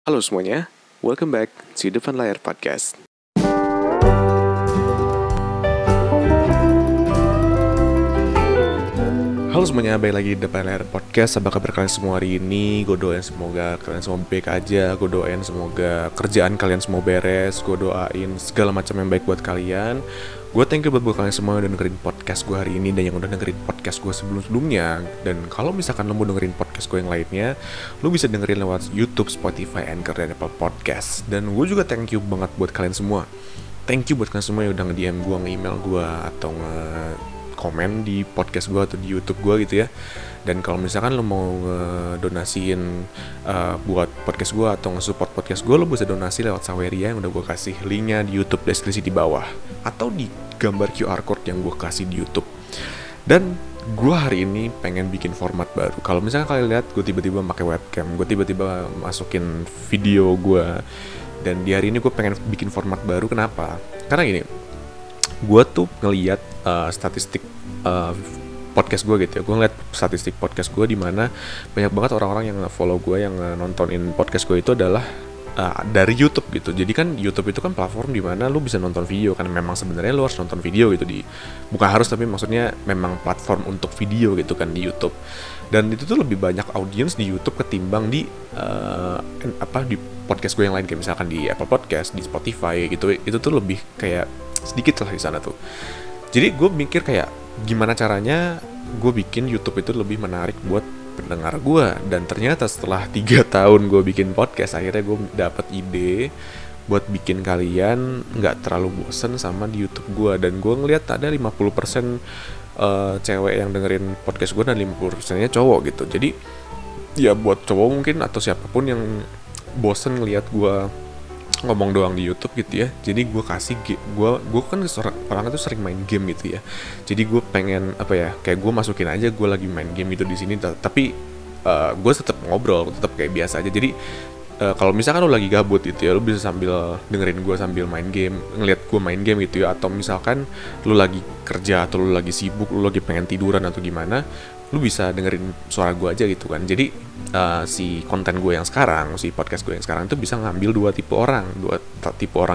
Halo semuanya, welcome back to Depan Layar Podcast. Halo semuanya, balik lagi di Depan Layar Podcast. Apa kabar kalian semua hari ini? Gue doain semoga kalian semua baik aja. Gue doain semoga kerjaan kalian semua beres. Gue doain segala macam yang baik buat kalian. Gue thank you buat kalian semua yang udah dengerin podcast gue hari ini dan yang udah dengerin podcast gue sebelum-sebelumnya. Dan kalau misalkan lo mau dengerin podcast gue yang lainnya, lo bisa dengerin lewat YouTube, Spotify, Anchor, dan Apple Podcast. Dan gue juga thank you banget buat kalian semua. Thank you buat kalian semua yang udah nge-DM gue, nge-email gue, atau komen di podcast gue atau di YouTube gue gitu ya. Dan kalau misalkan lo mau donasiin buat podcast gue atau nge-support podcast gue, lo bisa donasi lewat Saweria yang udah gue kasih linknya di YouTube deskripsi di bawah atau di gambar QR code yang gue kasih di YouTube. Dan gue hari ini pengen bikin format baru. Kalau misalkan kalian lihat gue tiba-tiba pakai webcam, gue tiba-tiba masukin video gue, dan di hari ini gue pengen bikin format baru. Kenapa? Karena gini, gue tuh ngeliat statistik podcast gue gitu ya. Gue ngeliat statistik podcast gue di mana banyak banget orang-orang yang follow gue, yang nontonin podcast gue itu adalah dari YouTube gitu. Jadi kan YouTube itu kan platform di mana lu bisa nonton video, kan memang sebenarnya lu harus nonton video gitu bukan harus, tapi maksudnya memang platform untuk video gitu kan di YouTube. Dan itu tuh lebih banyak audiens di YouTube ketimbang di di podcast gue yang lain, kayak misalkan di Apple Podcast, di Spotify gitu. Itu tuh lebih kayak sedikit lah di sana tuh. Jadi gue mikir kayak gimana caranya gue bikin YouTube itu lebih menarik buat pendengar gue. Dan ternyata setelah 3 tahun gue bikin podcast, akhirnya gue dapet ide buat bikin kalian gak terlalu bosen sama di YouTube gue. Dan gue ngeliat ada 50% cewek yang dengerin podcast gue dan 50%-nya cowok gitu. Jadi ya buat cowok mungkin atau siapapun yang bosen ngeliat gue ngomong doang di YouTube gitu ya. Jadi gue kasih gue kan orang itu sering main game gitu ya. Jadi gue pengen kayak gue masukin aja gue lagi main game gitu di sini, tapi gue tetap ngobrol, tetap kayak biasa aja. Jadi kalau misalkan lo lagi gabut gitu ya, lo bisa sambil dengerin gue sambil main game, ngeliat gue main game gitu ya. Atau misalkan lo lagi kerja atau lo lagi sibuk, lo lagi pengen tiduran atau gimana, lo bisa dengerin suara gue aja gitu kan. Jadi si konten gue yang sekarang, si podcast gue yang sekarang itu bisa ngambil dua tipe orang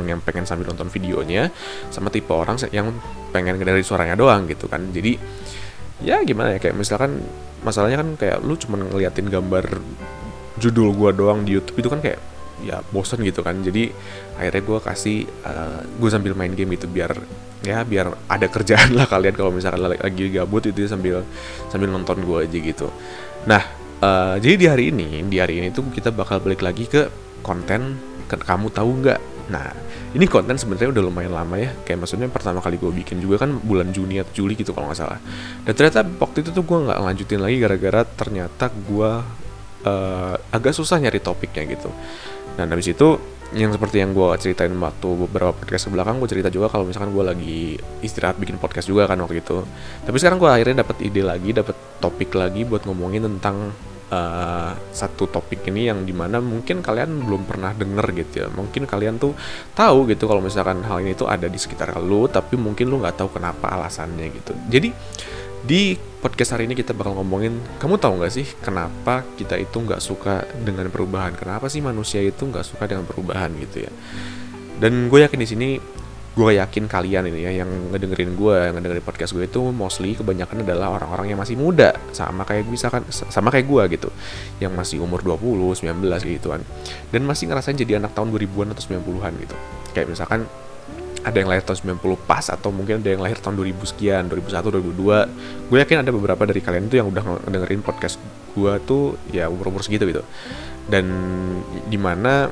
yang pengen sambil nonton videonya, sama tipe orang yang pengen dengerin suaranya doang gitu kan. Jadi ya gimana ya, kayak misalkan masalahnya kan kayak lu cuma ngeliatin gambar judul gue doang di YouTube itu kan kayak ya bosen gitu kan. Jadi akhirnya gue kasih gue sambil main game gitu biar ada kerjaan lah kalian kalau misalkan lagi gabut itu sambil nonton gue aja gitu. Nah jadi di hari ini tuh kita bakal balik lagi ke konten kamu tahu nggak. Nah ini konten sebenarnya udah lumayan lama ya, kayak maksudnya pertama kali gue bikin juga kan bulan Juni atau Juli gitu kalau nggak salah. Dan ternyata waktu itu tuh gue nggak lanjutin lagi gara-gara ternyata gue agak susah nyari topiknya gitu. Dan habis itu yang seperti yang gue ceritain waktu beberapa podcast ke belakang, gue cerita juga kalau misalkan gue lagi istirahat bikin podcast juga kan waktu itu. Tapi sekarang gue akhirnya dapet ide lagi, dapet topik lagi buat ngomongin tentang satu topik ini yang dimana mungkin kalian belum pernah denger gitu ya. Mungkin kalian tuh tahu gitu kalau misalkan hal ini tuh ada di sekitar lu, tapi mungkin lu nggak tahu kenapa alasannya gitu. Jadi di podcast hari ini kita bakal ngomongin, kamu tahu nggak sih kenapa kita itu nggak suka dengan perubahan? Kenapa sih manusia itu nggak suka dengan perubahan gitu ya? Dan gue yakin di sini, gue yakin kalian ini ya yang ngedengerin podcast gue itu mostly kebanyakan adalah orang-orang yang masih muda, sama kayak gue gitu, yang masih umur 20, 19 gitu kan, dan masih ngerasain jadi anak tahun 2000-an atau 90-an gitu. Kayak misalkan ada yang lahir tahun 90 pas, atau mungkin ada yang lahir tahun 2000 sekian, 2001, 2002. Gue yakin ada beberapa dari kalian itu yang udah dengerin podcast gue tuh ya umur-umur segitu gitu. Dan dimana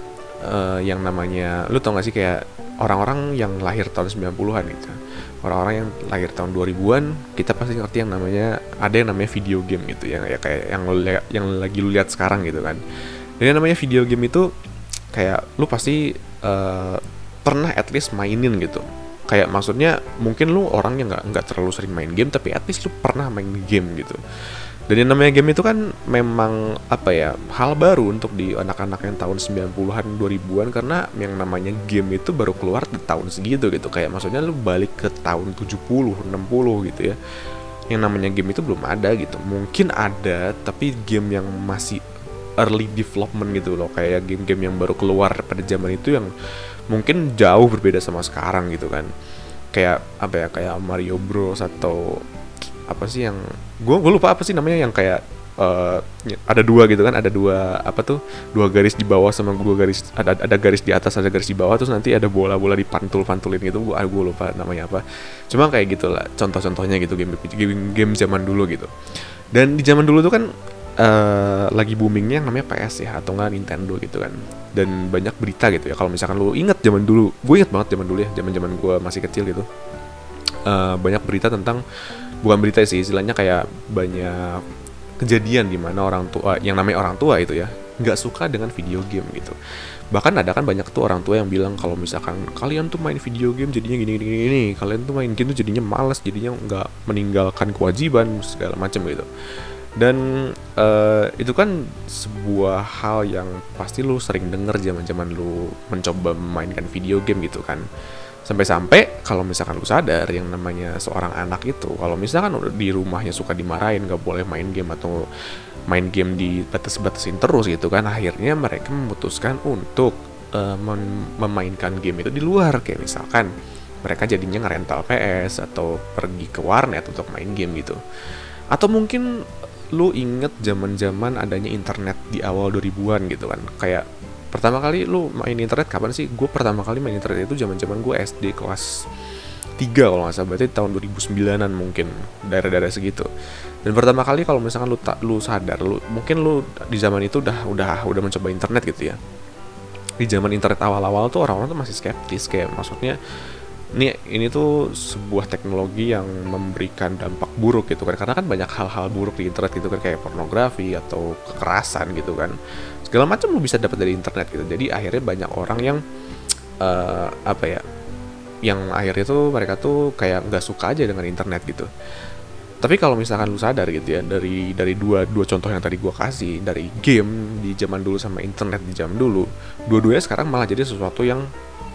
yang namanya, lu tau gak sih kayak orang-orang yang lahir tahun 90-an gitu, orang-orang yang lahir tahun 2000-an, kita pasti ngerti yang namanya, ada yang namanya video game gitu ya, kayak yang lagi lu lihat sekarang gitu kan. Dan yang namanya video game itu kayak lu pasti pernah at least mainin gitu. Kayak maksudnya mungkin lu orang yang nggak terlalu sering main game, tapi at least lu pernah main game gitu. Dan yang namanya game itu kan memang hal baru untuk di anak-anak yang tahun 90-an 2000-an, karena yang namanya game itu baru keluar di tahun segitu gitu. Kayak maksudnya lu balik ke tahun 70, 60 gitu ya. Yang namanya game itu belum ada gitu. Mungkin ada, tapi game yang masih early development gitu loh, kayak game-game yang baru keluar pada zaman itu yang mungkin jauh berbeda sama sekarang gitu kan. Kayak apa ya, kayak Mario Bros atau apa sih yang gue lupa apa sih namanya, yang kayak ada dua gitu kan, ada dua apa tuh, dua garis di bawah sama dua garis, ada garis di atas, ada garis di bawah, terus nanti ada bola-bola dipantul-pantulin gitu. Gue lupa namanya apa, cuma kayak gitulah contoh-contohnya gitu, game zaman dulu gitu. Dan di zaman dulu tuh kan lagi boomingnya yang namanya PS ya, atau nggak Nintendo gitu kan. Dan banyak berita gitu ya, kalau misalkan lu inget zaman dulu, gue inget banget zaman dulu ya, zaman gue masih kecil gitu. Banyak berita tentang, bukan berita sih istilahnya, kayak banyak kejadian di mana orang tua, yang namanya orang tua itu ya, nggak suka dengan video game gitu. Bahkan ada kan banyak tuh orang tua yang bilang kalau misalkan kalian tuh main video game jadinya gini, kalian tuh main game tuh jadinya malas, jadinya nggak meninggalkan kewajiban segala macam gitu. Dan itu kan sebuah hal yang pasti lu sering denger zaman lu mencoba memainkan video game gitu kan. Sampai-sampai kalau misalkan lu sadar, yang namanya seorang anak itu kalau misalkan udah di rumahnya suka dimarahin, gak boleh main game atau main game dibatas-batasin terus gitu kan, akhirnya mereka memutuskan untuk memainkan game itu di luar. Kayak misalkan mereka jadinya ngerental PS atau pergi ke warnet untuk main game gitu. Atau mungkin lu inget zaman-zaman adanya internet di awal 2000-an gitu kan. Kayak pertama kali lu main internet kapan sih? Gue pertama kali main internet itu zaman-zaman gue SD kelas 3 kalau nggak salah, berarti tahun 2009-an mungkin, daerah-daerah segitu. Dan pertama kali kalau misalkan lu sadar, mungkin lu di zaman itu udah mencoba internet gitu ya. Di zaman internet awal-awal tuh orang-orang tuh masih skeptis, kayak maksudnya ini tuh sebuah teknologi yang memberikan dampak buruk gitu kan, karena kan banyak hal-hal buruk di internet gitu kan, kayak pornografi atau kekerasan gitu kan, segala macam lu bisa dapat dari internet gitu. Jadi akhirnya banyak orang yang apa ya, yang akhirnya tuh mereka tuh kayak nggak suka aja dengan internet gitu. Tapi kalau misalkan lu sadar gitu ya, dari dua contoh yang tadi gua kasih, dari game di zaman dulu sama internet di zaman dulu, dua-duanya sekarang malah jadi sesuatu yang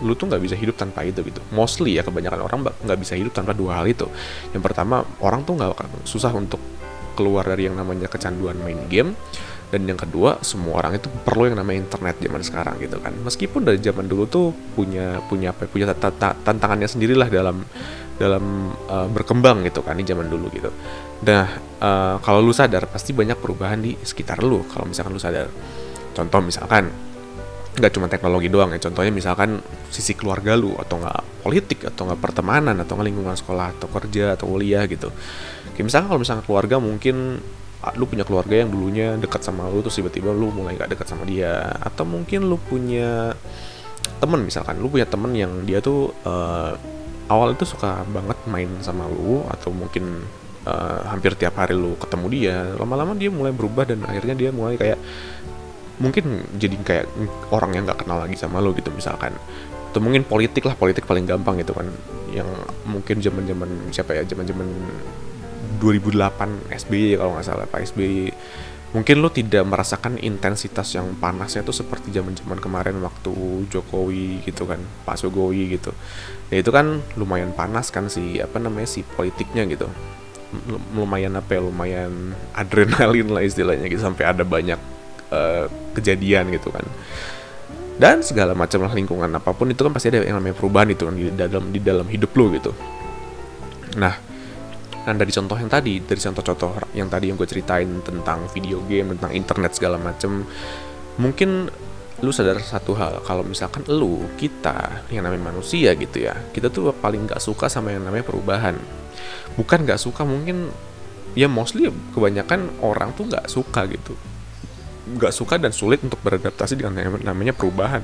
lu tuh nggak bisa hidup tanpa itu gitu. Mostly ya, kebanyakan orang nggak bisa hidup tanpa dua hal itu. Yang pertama, orang tuh nggak susah untuk keluar dari yang namanya kecanduan main game. Dan yang kedua, semua orang itu perlu yang namanya internet zaman sekarang gitu kan. Meskipun dari zaman dulu tuh punya tantangannya sendirilah dalam berkembang gitu kan di zaman dulu gitu. Nah, kalau lu sadar pasti banyak perubahan di sekitar lu. Kalau misalkan lu sadar, contoh misalkan nggak cuma teknologi doang ya, contohnya misalkan sisi keluarga lu, atau nggak politik, atau nggak pertemanan, atau nggak lingkungan sekolah atau kerja atau kuliah gitu. Kayak misalkan kalau misalkan keluarga, mungkin lu punya keluarga yang dulunya dekat sama lu, terus tiba-tiba lu mulai nggak dekat sama dia. Atau mungkin lu punya temen, misalkan lu punya temen yang dia tuh awal itu suka banget main sama lu, atau mungkin hampir tiap hari lu ketemu dia. Lama-lama dia mulai berubah dan akhirnya dia mulai kayak mungkin jadi kayak orang yang nggak kenal lagi sama lo gitu misalkan. Atau mungkin politik paling gampang gitu kan, yang mungkin zaman 2008 SBY kalau nggak salah, Pak SBY, mungkin lo tidak merasakan intensitas yang panasnya tuh seperti zaman kemarin waktu Jokowi gitu kan, Pak Jokowi gitu. Ya itu kan lumayan panas kan si politiknya gitu, lumayan adrenalin lah istilahnya gitu, sampai ada banyak kejadian gitu kan, dan segala macam lah, lingkungan apapun itu kan pasti ada yang namanya perubahan itu kan di dalam hidup lo gitu. Nah, dari contoh-contoh yang tadi yang gue ceritain tentang video game, tentang internet segala macam, mungkin lu sadar satu hal, kalau misalkan kita yang namanya manusia gitu ya, kita tuh paling nggak suka sama yang namanya perubahan. Bukan nggak suka, mungkin ya mostly kebanyakan orang tuh nggak suka gitu, nggak suka dan sulit untuk beradaptasi dengan yang namanya perubahan,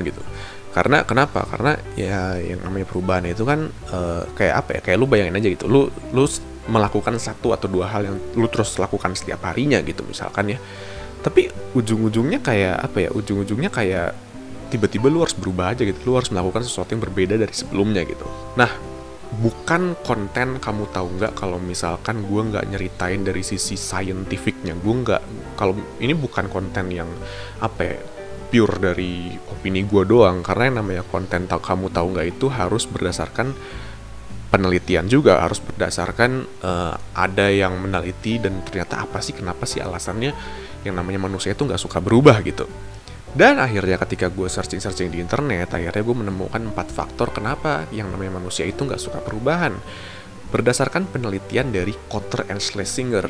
gitu. Karena kenapa? Karena ya yang namanya perubahan itu kan kayak apa ya? Kayak lu bayangin aja gitu, lu melakukan satu atau dua hal yang lu terus lakukan setiap harinya gitu misalkan ya. Tapi ujung-ujungnya kayak apa ya? Ujung-ujungnya kayak tiba-tiba lu harus berubah aja gitu. Lu harus melakukan sesuatu yang berbeda dari sebelumnya gitu. Nah, bukan konten, kamu tahu nggak, kalau misalkan gue nggak nyeritain dari sisi scientificnya, kalau ini bukan konten yang pure dari opini gue doang, karena yang namanya konten kamu tahu nggak itu harus berdasarkan penelitian juga harus berdasarkan ada yang meneliti dan ternyata kenapa sih alasannya yang namanya manusia itu nggak suka berubah gitu. Dan akhirnya ketika gue searching di internet, akhirnya gue menemukan 4 faktor kenapa yang namanya manusia itu nggak suka perubahan. Berdasarkan penelitian dari Kotter and Schlesinger.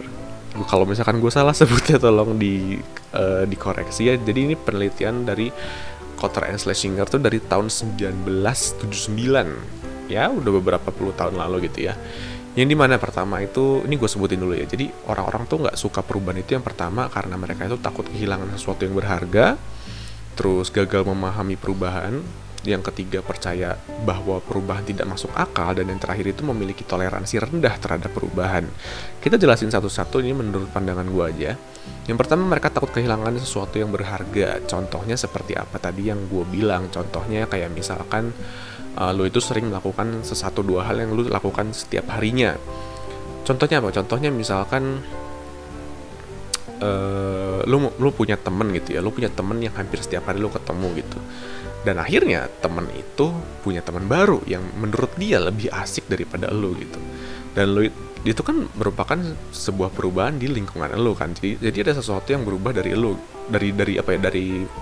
Kalau misalkan gue salah sebutnya tolong dikoreksi ya. Jadi ini penelitian dari Kotter and Schlesinger tuh dari tahun 1979. Ya udah beberapa puluh tahun lalu gitu ya. Yang dimana pertama itu, ini gue sebutin dulu ya. Jadi orang-orang tuh nggak suka perubahan itu yang pertama karena mereka itu takut kehilangan sesuatu yang berharga. Terus gagal memahami perubahan. Yang ketiga percaya bahwa perubahan tidak masuk akal. Dan yang terakhir itu memiliki toleransi rendah terhadap perubahan. Kita jelasin satu-satu, ini menurut pandangan gue aja. Yang pertama, mereka takut kehilangan sesuatu yang berharga. Contohnya seperti apa tadi yang gue bilang. Contohnya kayak misalkan lo itu sering melakukan sesatu dua hal yang lo lakukan setiap harinya. Contohnya apa? Contohnya misalkan lu punya temen gitu ya, lu punya temen yang hampir setiap hari lu ketemu gitu, dan akhirnya temen itu punya teman baru yang menurut dia lebih asik daripada lu gitu, dan lu itu kan merupakan sebuah perubahan di lingkungan lu kan, jadi ada sesuatu yang berubah dari lu, dari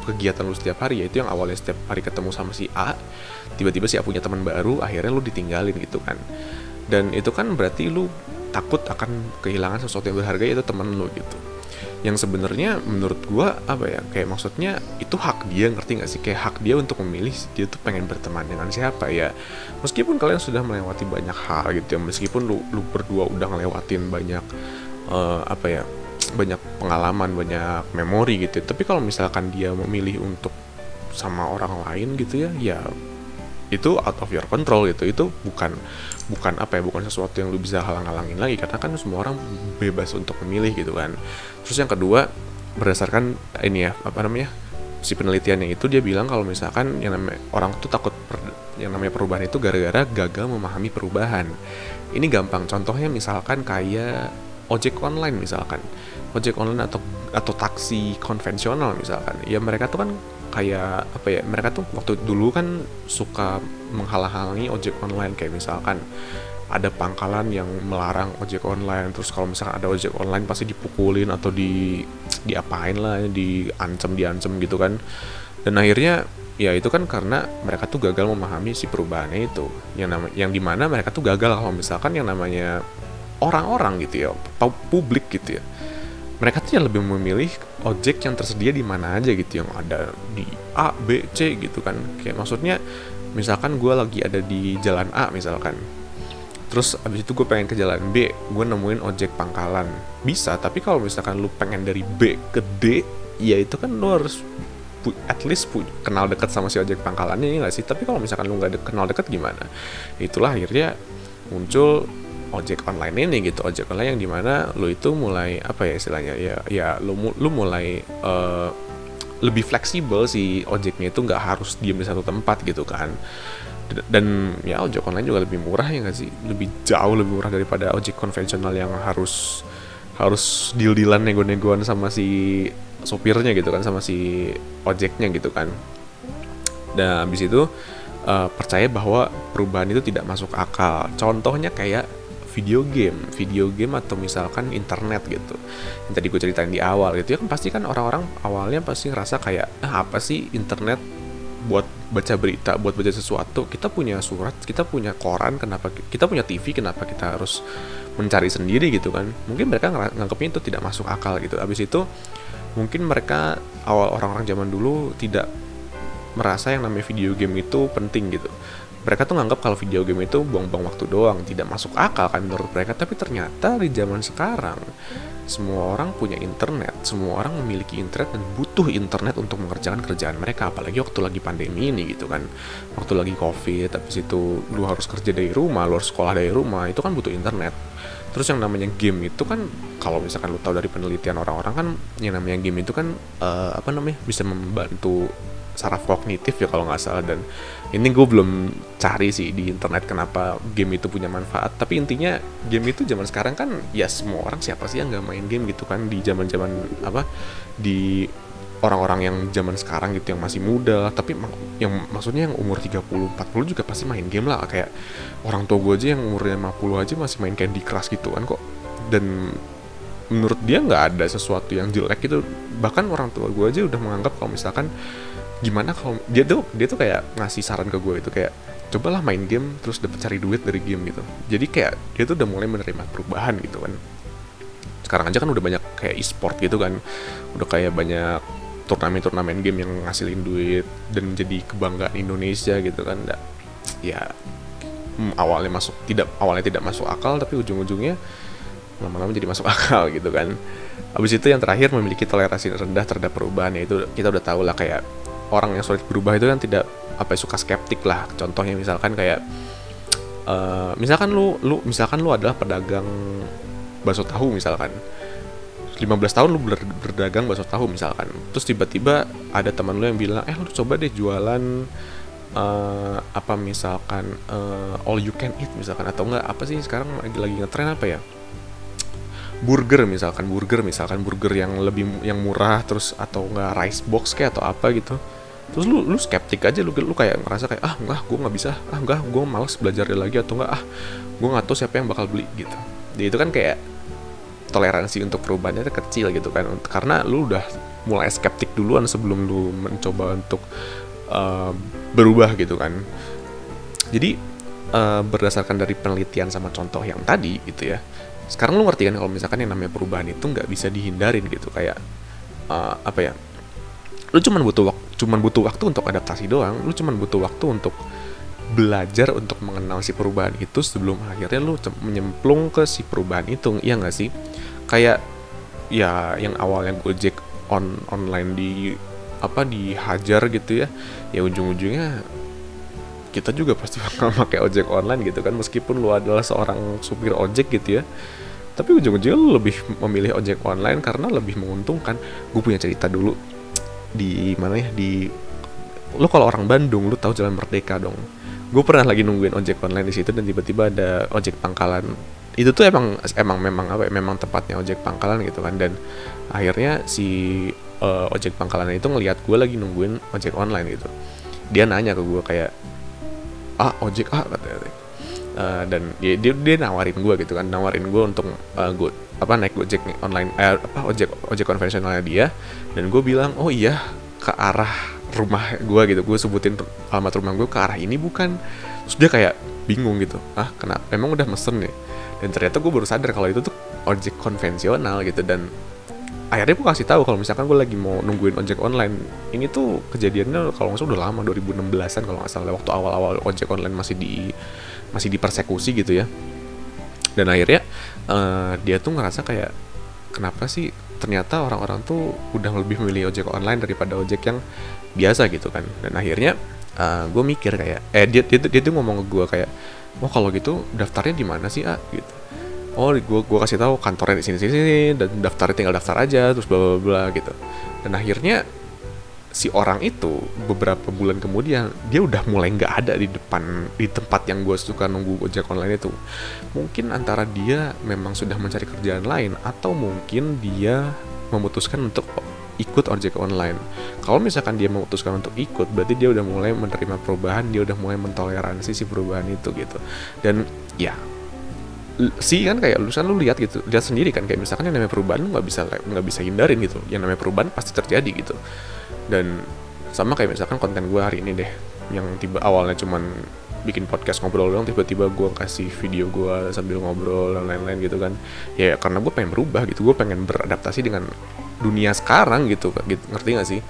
kegiatan lu setiap hari, yaitu yang awalnya setiap hari ketemu sama si A, tiba-tiba si A punya teman baru, akhirnya lu ditinggalin gitu kan, dan itu kan berarti lu takut akan kehilangan sesuatu yang berharga, yaitu teman lu gitu. Yang sebenarnya menurut gua kayak maksudnya itu hak dia, ngerti gak sih, kayak hak dia untuk memilih dia tuh pengen berteman dengan siapa ya, meskipun kalian sudah melewati banyak hal gitu ya, meskipun lu berdua udah ngelewatin banyak banyak pengalaman, banyak memori gitu ya. Tapi kalau misalkan dia memilih untuk sama orang lain gitu ya itu out of your control gitu. Itu bukan sesuatu yang lu bisa halang-halangin lagi, karena kan semua orang bebas untuk memilih gitu kan. Terus yang kedua, berdasarkan si penelitiannya itu, dia bilang kalau misalkan yang namanya orang tuh takut yang namanya perubahan itu gara-gara gagal memahami perubahan. Ini gampang, contohnya misalkan kayak ojek online atau taksi konvensional misalkan. Ya mereka tuh kan kayak mereka tuh waktu dulu kan suka menghalang-halangi ojek online, kayak misalkan ada pangkalan yang melarang ojek online, terus kalau misalkan ada ojek online pasti dipukulin atau diapain lah, diancam gitu kan. Dan akhirnya ya itu kan karena mereka tuh gagal memahami si perubahannya itu, yang dimana mereka tuh gagal kalau misalkan yang namanya orang-orang gitu ya, publik gitu ya, mereka tuh yang lebih memilih ojek yang tersedia di mana aja gitu, yang ada di A, B, C gitu kan. Kayak maksudnya misalkan gue lagi ada di jalan A misalkan, terus abis itu gue pengen ke jalan B, gue nemuin ojek pangkalan, bisa. Tapi kalau misalkan lu pengen dari B ke D, ya itu kan lu harus at least kenal dekat sama si ojek pangkalannya, ini gak sih? Tapi kalau misalkan lu gak kenal dekat gimana? Itulah akhirnya muncul ojek online ini gitu, ojek online yang dimana lu itu mulai istilahnya ya lu mulai lebih fleksibel, si ojeknya itu nggak harus diam di satu tempat gitu kan. Dan ya ojek online juga lebih murah ya nggak sih, jauh lebih murah daripada ojek konvensional yang harus deal-dealan, nego-negoan sama si sopirnya gitu kan, sama si ojeknya gitu kan. Dan habis itu percaya bahwa perubahan itu tidak masuk akal. Contohnya kayak video game atau misalkan internet gitu, yang tadi gue ceritain di awal gitu ya kan. Pasti kan orang-orang awalnya pasti ngerasa kayak apa sih internet, buat baca berita, buat baca sesuatu kita punya surat, kita punya koran, kenapa kita punya TV, kenapa kita harus mencari sendiri gitu kan. Mungkin mereka nganggapnya itu tidak masuk akal gitu. Abis itu mungkin mereka orang-orang zaman dulu tidak merasa yang namanya video game itu penting gitu. Mereka tuh nganggap kalau video game itu buang-buang waktu doang, tidak masuk akal kan menurut mereka. Tapi ternyata di zaman sekarang semua orang punya internet, semua orang memiliki internet dan butuh internet untuk mengerjakan kerjaan mereka. Apalagi waktu lagi pandemi ini gitu kan, waktu lagi covid, habis itu lu harus kerja dari rumah, lu harus sekolah dari rumah, itu kan butuh internet. Terus yang namanya game itu kan, kalau misalkan lu tahu dari penelitian orang-orang kan, yang namanya game itu kan bisa membantu saraf kognitif ya kalau nggak salah. Dan ini gue belum cari sih di internet kenapa game itu punya manfaat, tapi intinya game itu zaman sekarang kan ya semua orang, siapa sih yang nggak main game gitu kan di zaman-zaman di orang-orang yang zaman sekarang gitu yang masih muda, tapi yang maksudnya yang umur 30 40 juga pasti main game lah. Kayak orang tua gue aja yang umurnya 50 aja masih main Candy Crush gitu kan kok. Dan menurut dia nggak ada sesuatu yang jelek gitu. Bahkan orang tua gue aja udah menganggap kalau misalkan gimana kalau dia tuh kayak ngasih saran ke gue itu kayak cobalah main game terus dapat cari duit dari game gitu. Jadi kayak dia tuh udah mulai menerima perubahan gitu kan. Sekarang aja kan udah banyak kayak e-sport gitu kan, udah kayak banyak turnamen game yang ngasilin duit dan jadi kebanggaan Indonesia gitu kan. Ya awalnya tidak masuk akal, tapi ujung-ujungnya lama-lama jadi masuk akal gitu kan. Habis itu yang terakhir, memiliki toleransi rendah terhadap perubahan. Yaitu kita udah tahu lah kayak orang yang sulit berubah itu kan tidak suka skeptik lah. Contohnya misalkan kayak misalkan lu adalah pedagang bakso tahu misalkan, 15 tahun lu berdagang bakso tahu misalkan, terus tiba-tiba ada teman lu yang bilang lu coba deh jualan misalkan all you can eat misalkan, atau enggak apa sih sekarang lagi ngetren apa ya, burger misalkan burger yang murah, terus atau enggak rice box kayak atau apa gitu. Terus lu skeptik aja, lu kayak ngerasa kayak enggak, gue nggak bisa, enggak, gue malas belajar lagi, atau enggak gue nggak tahu siapa yang bakal beli gitu. Jadi itu kan kayak toleransi untuk perubahannya itu kecil gitu kan, karena lu udah mulai skeptik duluan sebelum lu mencoba untuk berubah gitu kan. Jadi berdasarkan dari penelitian sama contoh yang tadi gitu ya, sekarang lu ngerti kan kalau misalkan yang namanya perubahan itu nggak bisa dihindarin gitu. Kayak lu cuman butuh waktu untuk adaptasi doang. Lu cuman butuh waktu untuk belajar untuk mengenal si perubahan itu sebelum akhirnya lu menyemplung ke si perubahan itu. Iya nggak sih? Kayak ya yang awalnya Gojek online dihajar gitu ya ujung-ujungnya kita juga pasti bakal pakai ojek online gitu kan, meskipun lu adalah seorang supir ojek gitu ya, tapi ujung-ujungnya lu lebih memilih ojek online karena lebih menguntungkan. Gue punya cerita dulu di mana ya, lu kalau orang Bandung lu tahu Jalan Merdeka dong. Gue pernah lagi nungguin ojek online di situ dan tiba-tiba ada ojek pangkalan. Itu tuh memang tempatnya ojek pangkalan gitu kan. Dan akhirnya si ojek pangkalan itu ngelihat gue lagi nungguin ojek online gitu. Dia nanya ke gue kayak, ojek katanya. Dan dia nawarin gue gitu kan, untuk naik ojek online, ojek konvensionalnya dia. Dan gue bilang, oh iya, ke arah rumah gue gitu. Gue sebutin alamat rumah gue, ke arah ini bukan. Terus dia kayak bingung gitu, kenapa, emang udah mesen nih? Dan ternyata gue baru sadar kalau itu tuh ojek konvensional gitu. Dan akhirnya gue kasih tahu kalau misalkan gue lagi mau nungguin ojek online. Ini tuh kejadiannya kalau nggak salah udah lama, 2016an kalau nggak salah, waktu awal-awal ojek online masih dipersekusi gitu ya. Dan akhirnya dia tuh ngerasa kayak, kenapa sih ternyata orang-orang tuh udah lebih memilih ojek online daripada ojek yang biasa gitu kan. Dan akhirnya gue mikir kayak dia tuh ngomong ke gue kayak, kalau gitu daftarnya di mana sih gitu. Gue kasih tahu kantornya di sini dan daftarnya tinggal daftar aja, terus bla bla bla gitu. Dan akhirnya si orang itu beberapa bulan kemudian dia udah mulai nggak ada di tempat yang gue suka nunggu ojek online itu. Mungkin antara dia memang sudah mencari kerjaan lain, atau mungkin dia memutuskan untuk ikut ojek online. Kalau misalkan dia memutuskan untuk ikut, berarti dia udah mulai menerima perubahan, dia udah mulai mentoleransi si perubahan itu gitu. Dan ya kan kayak lu lihat sendiri kan, kayak misalkan yang namanya perubahan lu nggak bisa hindarin gitu. Yang namanya perubahan pasti terjadi gitu. Dan sama kayak misalkan konten gue hari ini deh, yang awalnya cuman bikin podcast ngobrol doang, tiba-tiba gue kasih video gue sambil ngobrol dan lain-lain gitu kan. Ya karena gue pengen berubah gitu, gue pengen beradaptasi dengan dunia sekarang gitu, ngerti gak sih?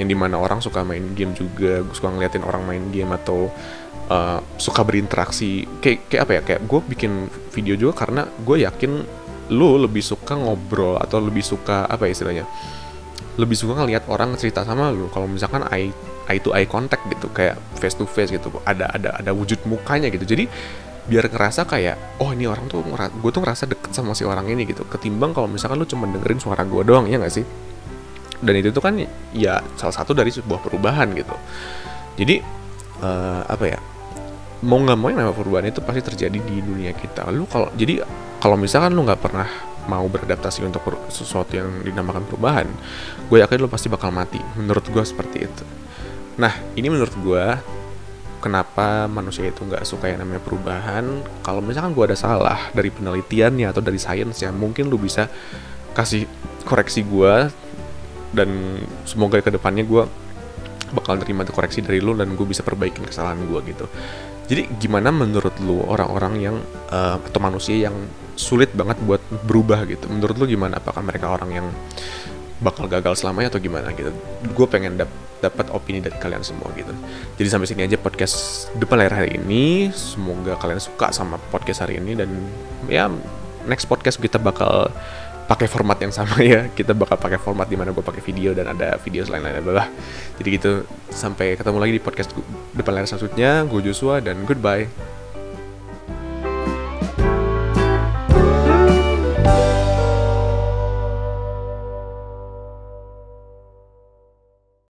Yang dimana orang suka main game juga, gue suka ngeliatin orang main game atau suka berinteraksi. Kayak gue bikin video juga karena gue yakin lu lebih suka ngobrol atau lebih suka lebih suka ngeliat orang cerita sama lu kalau misalkan eye to eye contact gitu, kayak face to face gitu, ada wujud mukanya gitu. Jadi biar ngerasa kayak, ini orang tuh gue tuh ngerasa deket sama si orang ini gitu, ketimbang kalau misalkan lu cuma dengerin suara gue doang, ya nggak sih? Dan itu tuh kan ya salah satu dari sebuah perubahan gitu. Jadi mau nggak mau yang namanya perubahan itu pasti terjadi di dunia kita. Kalau misalkan lu nggak pernah mau beradaptasi untuk sesuatu yang dinamakan perubahan, gue yakin lo pasti bakal mati. Menurut gue seperti itu. Nah, ini menurut gue kenapa manusia itu nggak suka yang namanya perubahan. Kalau misalkan gue ada salah dari penelitiannya atau dari sainsnya, mungkin lu bisa kasih koreksi gue, dan semoga kedepannya gue bakal terima koreksi dari lu dan gue bisa perbaikin kesalahan gue gitu. Jadi gimana menurut lu orang-orang yang atau manusia yang sulit banget buat berubah gitu? Menurut lu gimana? Apakah mereka orang yang bakal gagal selamanya atau gimana gitu? Gue pengen dapat opini dari kalian semua gitu. Jadi sampai sini aja podcast Depan Layar hari ini. Semoga kalian suka sama podcast hari ini, dan ya next podcast kita bakal pakai format yang sama ya. Kita bakal pakai format dimana gue pakai video dan ada video selain-lainnya blah. Jadi gitu, sampai ketemu lagi di podcast Depan Layar selanjutnya. Gue Joshua dan goodbye.